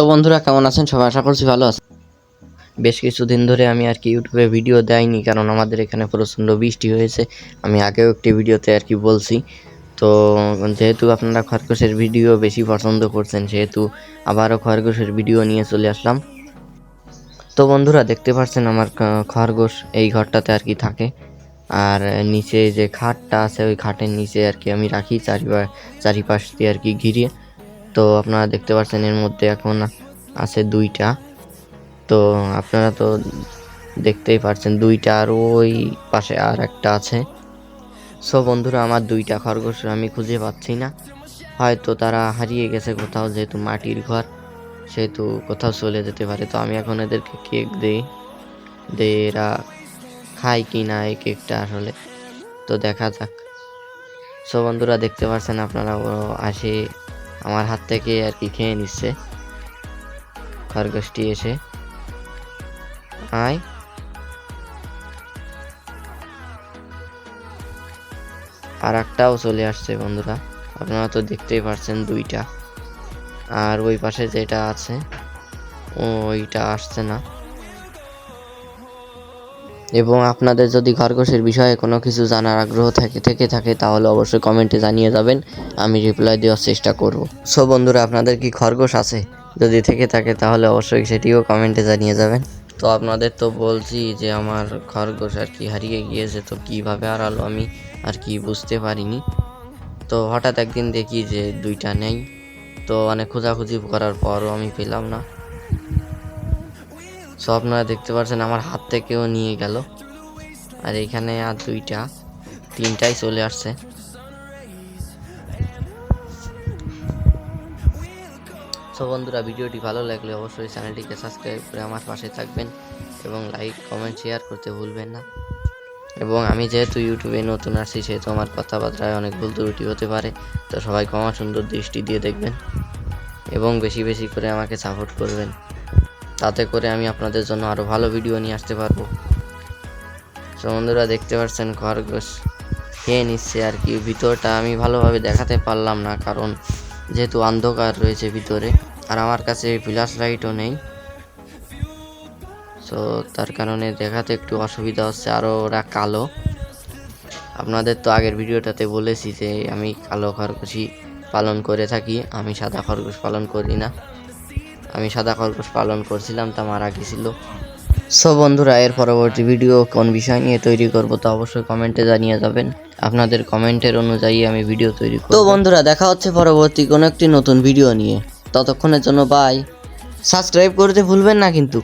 তো বন্ধুরা কেমন আছেন সবাই? আশা করছি ভালো আছেন। বেশ কিছুদিন ধরে আমি আর কি ইউটিউবে ভিডিও দেইনি, কারণ আমাদের এখানে প্রচণ্ড বৃষ্টি হয়েছে। আমি আগেও একটি ভিডিওতে আর কি বলছি। তো যেহেতু আপনারা খরগোশের ভিডিও বেশি পছন্দ করছেন, সেহেতু আবারও খরগোশের ভিডিও নিয়ে চলে আসলাম। তো বন্ধুরা দেখতে পাচ্ছেন আমার খরগোশ এই ঘরটাতে আর কি থাকে। আর নিচে যে খাটটা আছে ওই খাটের নিচে আর কি আমি রাখি চারিপাশ দিয়ে আর কি ঘিরে। তো আপনারা দেখতে পাচ্ছেন এর মধ্যে এখন আছে দুইটা। তো আপনারা তো দেখতেই পারছেন দুইটা, আর ওই পাশে আর একটা আছে। সো বন্ধুরা, আমার দুইটা খরগোশ আমি খুঁজে পাচ্ছি না, হয়তো তারা হারিয়ে গেছে কোথাও, যেহেতু মাটির ঘর সেহেতু কোথাও চলে যেতে পারে। তো আমি এখন এদেরকে কেক দিই, এরা খায় কি না এই কেকটা আসলে, তো দেখা যাক। সো বন্ধুরা দেখতে পাচ্ছেন আপনারা, ও আসে আমার হাত থেকে আর কি খেয়ে নিচ্ছে খরগোশটি। এসে আয়, আর একটাও চলে আসছে বন্ধুরা, আপনারা তো দেখতেই পাচ্ছেন দুইটা। আর ওই পাশে যেটা আছে ওইটা আসছে না। এবং আপনাদের যদি খরগোশের বিষয়ে কোনো কিছু জানার আগ্রহ থেকে থাকে তাহলে অবশ্যই কমেন্টে জানিয়ে যাবেন, আমি রিপ্লাই দেওয়ার চেষ্টা করব। সো বন্ধুরা, আপনাদের কি খরগোশ আছে? যদি থেকে থাকে তাহলে অবশ্যই সেটিও কমেন্টে জানিয়ে যাবেন। তো আপনাদের তো বলছি যে আমার খরগোশ আর কি হারিয়ে গিয়েছে, তো কীভাবে হারালো আমি আর কি বুঝতে পারিনি। তো হঠাৎ একদিন দেখি যে দুইটা নেই, তো অনেক খোঁজাখুঁজি করার পরও আমি পেলাম না। সো আপনারা দেখতে পাচ্ছেন আমার হাত থেকেও নিয়ে গেল, আর এখানে আর তিনটাই চলে আসছে। সো বন্ধুরা, ভিডিওটি ভালো লাগলে অবশ্যই চ্যানেলটিকে সাবস্ক্রাইব করে আমার পাশে থাকবেন এবং লাইক কমেন্ট শেয়ার করতে ভুলবেন না। এবং আমি যেহেতু ইউটিউবে নতুন আসছি, সেহেতু আমার কথাবার্তায় অনেক ভুল ত্রুটি হতে পারে, তো সবাই ক্ষমা সুন্দর দৃষ্টি দিয়ে দেখবেন এবং বেশি বেশি করে আমাকে সাপোর্ট করবেন, তাতে করে আমি আপনাদের জন্য আরও ভালো ভিডিও নিয়ে আসতে পারবো। তো বন্ধুরা দেখতে পাচ্ছেন খরগোশ খেয়ে নিচ্ছে আর কি। ভিতরটা আমি ভালোভাবে দেখাতে পারলাম না, কারণ যেহেতু অন্ধকার রয়েছে ভিতরে, আর আমার কাছে ফ্ল্যাশ লাইটও নেই, তো তার কারণে দেখাতে একটু অসুবিধা হচ্ছে। আরও ওরা কালো, আপনাদের তো আগের ভিডিওটাতে বলেছি যে আমি কালো খরগোশই পালন করে থাকি, আমি সাদা খরগোশ পালন করি না। আমি সাদা খরগোশ পালন করছিলাম, তা মারা গেছিল। সো বন্ধুরা, এর পরবর্তী ভিডিও কোন বিষয় নিয়ে তৈরি করব তা অবশ্যই কমেন্টে জানিয়ে যাবেন, আপনাদের কমেন্টের অনুযায়ী আমি ভিডিও তৈরি করব। তো বন্ধুরা, দেখা হচ্ছে পরবর্তী কোনো একটি নতুন ভিডিও নিয়ে, ততক্ষণের জন্য বাই। সাবস্ক্রাইব করতে ভুলবেন না কিন্তু।